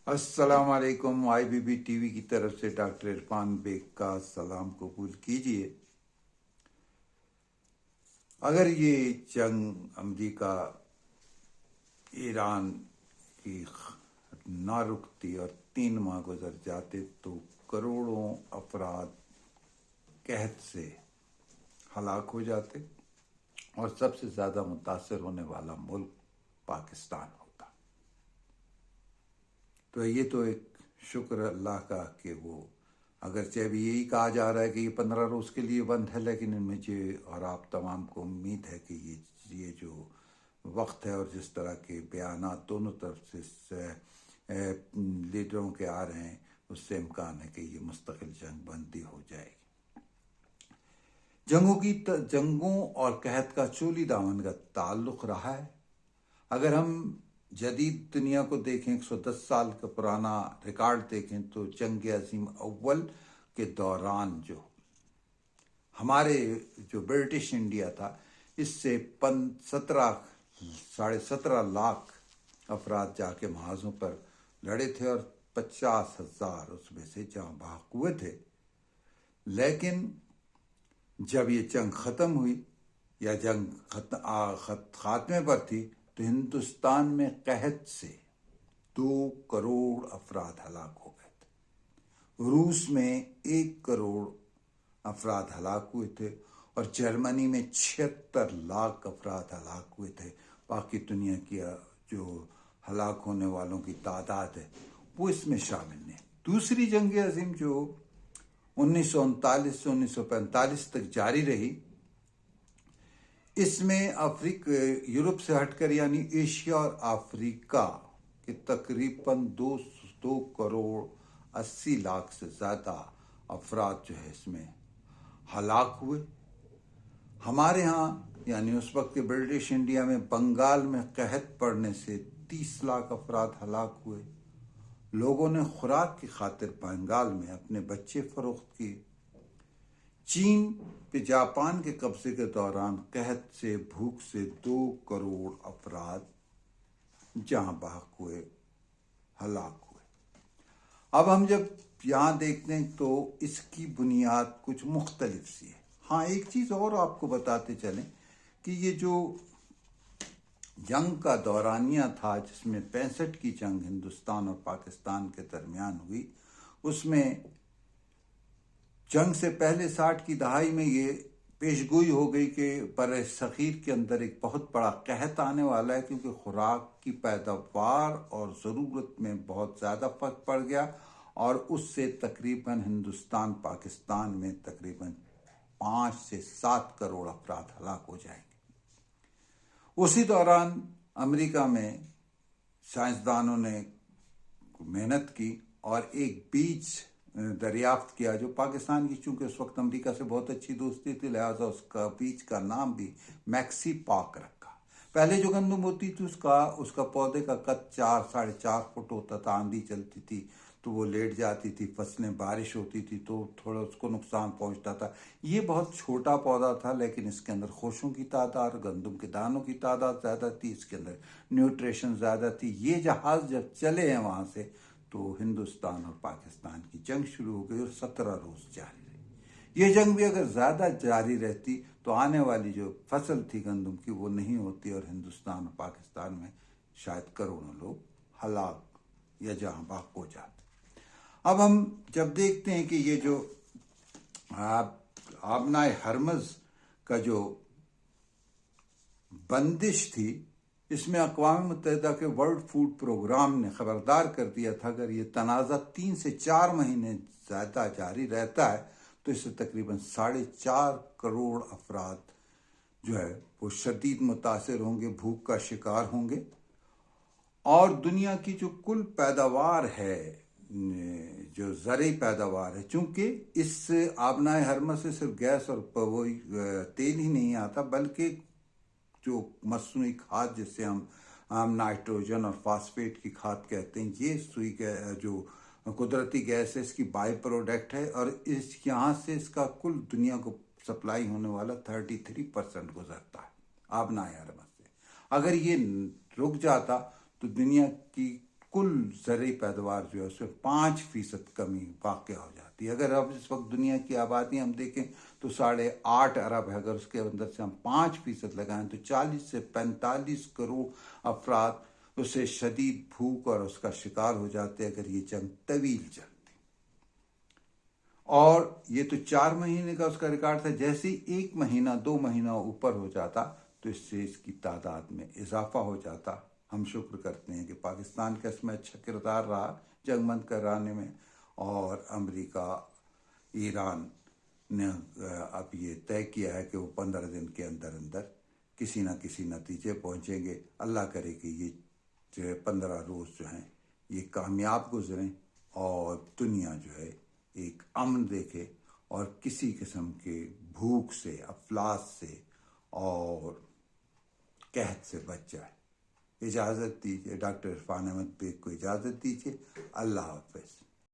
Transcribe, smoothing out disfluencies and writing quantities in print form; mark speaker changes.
Speaker 1: अस्सलाम वालेकुम। IBB TV की तरफ से डॉक्टर इरफान बेग का सलाम कबूल कीजिए। अगर ये जंग अमेरिका ईरान की ना रुकती और 3 माह गुजर जाते तो करोड़ों अफराद कहत से हलाक हो जाते और सबसे ज़्यादा मुतासर होने वाला मुल्क पाकिस्तान होता। तो ये तो एक शुक्र अल्लाह का कि वो अगरचे अभी यही कहा जा रहा है कि ये 15 रोज़ के लिए बंद है, लेकिन मुझे और आप तमाम को उम्मीद है कि ये जो वक्त है और जिस तरह के बयानात दोनों तरफ से लीडरों के आ रहे हैं, उससे इम्कान है कि ये मुस्तकिल जंग बंदी हो जाएगी। जंगों और कहत का चोली दामन का ताल्लुक रहा है। अगर हम जदीद दुनिया को देखें, 110 साल का पुराना रिकॉर्ड देखें, तो जंग अजीम अव्वल के दौरान जो हमारे जो ब्रिटिश इंडिया था, इससे 17.5 लाख अफराद जाके महाजों पर लड़े थे और 50,000 उसमें से जाँ बहक हुए थे। लेकिन जब ये जंग ख़त्म हुई या जंग खात्मे पर थी, तो हिंदुस्तान में कहत से 2 करोड़ अफराद हलाक हो गए थे। रूस में 1 करोड़ अफराद हलाक हुए थे और जर्मनी में 76 लाख अफराद हलाक हुए थे। बाकी दुनिया की जो हलाक होने वालों की तादाद है वो इसमें शामिल नहीं। दूसरी जंग अजीम जो 1939 से 1945 तक जारी रही, इसमें यूरोप से हटकर यानी एशिया और अफ्रीका के तकरीबन 2 करोड़ 80 लाख से ज़्यादा अफराद जो है इसमें हलाक हुए। हमारे यहाँ यानी उस वक्त के ब्रिटिश इंडिया में बंगाल में कहत पड़ने से 30 लाख अफराद हलाक हुए। लोगों ने खुराक की खातिर बंगाल में अपने बच्चे फरोख्त किए। चीन पे जापान के कब्जे के दौरान कहत से भूख से 2 करोड़ अफराद जहां बहक हुए, हलाक हुए। अब हम जब यहाँ देखते हैं तो इसकी बुनियाद कुछ मुख्तलिफ सी है। हाँ, एक चीज़ और आपको बताते चलें कि ये जो जंग का दौरानिया था, जिसमें 65 की जंग हिंदुस्तान और पाकिस्तान के दरमियान हुई, उसमें जंग से पहले 60 की दहाई में ये पेशगोई हो गई कि बर सग़ीर के अंदर एक बहुत बड़ा कहत आने वाला है, क्योंकि खुराक की पैदावार और ज़रूरत में बहुत ज़्यादा फ़र्क पड़ गया और उससे तकरीबन हिंदुस्तान पाकिस्तान में तकरीबन 5 से 7 करोड़ अफराद हलाक हो जाएंगे। उसी दौरान अमेरिका में साइंसदानों ने मेहनत की और एक बीज दरियाफ्त किया जो पाकिस्तान की, चूंकि उस वक्त अमेरिका से बहुत अच्छी दोस्ती थी, लिहाजा उसका बीज का नाम भी मैक्सी पाक रखा। पहले जो गंदम होती थी उसका पौधे का कद 4-4.5 फुट होता था। आंधी चलती थी तो वो लेट जाती थी, फसलें बारिश होती थी तो थोड़ा उसको नुकसान पहुंचता था। ये बहुत छोटा पौधा था, लेकिन इसके अंदर खोशों की तादाद, गंदम के दानों की तादाद ज़्यादा थी, इसके अंदर न्यूट्रिशन ज़्यादा थी। ये जहाज़ जब चले हैं वहाँ से, तो हिंदुस्तान और पाकिस्तान की जंग शुरू हो गई और 17 रोज़ जारी रही। ये जंग भी अगर ज़्यादा जारी रहती तो आने वाली जो फसल थी गंदम की वो नहीं होती और हिंदुस्तान और पाकिस्तान में शायद करोड़ों लोग हलाक या जहाँ बहक हो जाते। अब हम जब देखते हैं कि ये जो आबनाए हरमज़ का जो बंदिश थी, इसमें अक़वाम मुत्तहिदा के वर्ल्ड फूड प्रोग्राम ने खबरदार कर दिया था अगर ये तनाज़ा 3 से 4 महीने ज़्यादा जारी रहता है तो इससे तकरीबन 4.5 करोड़ अफराद जो है वो शदीद मुतासिर होंगे, भूख का शिकार होंगे और दुनिया की जो कुल पैदावार है, जो ज़रई पैदावार है, चूँकि इस आबनाए हरमज़ से सिर्फ गैस और तेल ही नहीं आता, बल्कि जो मसनूई खाद जिससे हम नाइट्रोजन और फास्फेट की खाद कहते हैं, ये जो कुदरती गैस है, इसकी बाई प्रोडक्ट है और यहाँ से इसका कुल दुनिया को सप्लाई होने वाला 33% गुजरता है आबनाए हरमज़ से। अगर ये रुक जाता तो दुनिया की کل زرعی پیداوار جو ہے اس میں 5% کمی واقع ہو جاتی ہے. اگر اب اس وقت دنیا کی آبادی ہم دیکھیں تو 8.5 ارب ہے. اگر اس کے اندر سے ہم 5% لگائیں تو 40 سے 45 کروڑ افراد اسے شدید بھوک اور اس کا شکار ہو جاتے اگر یہ جنگ طویل چلتی. اور یہ تو 4 مہینے کا اس کا ریکارڈ تھا. جیسے 1 مہینہ 2 مہینہ اوپر ہو جاتا تو اس سے اس کی تعداد میں اضافہ ہو جاتا. ہم شکر کرتے ہیں کہ پاکستان کا اس میں اچھا کردار رہا جنگ بند کرانے میں، اور امریکہ ایران نے اب یہ طے کیا ہے کہ وہ 15 دن کے اندر اندر کسی نہ کسی نتیجے پہنچیں گے. اللہ کرے کہ یہ جو ہے 15 روز جو ہیں یہ کامیاب گزریں اور دنیا جو ہے ایک امن دیکھے اور کسی قسم کے بھوک سے، افلاس سے اور قحط سے بچ جائے. اجازت دیجیے، ڈاکٹر عرفان احمد بیگ کو اجازت دیجیے. اللہ حافظ.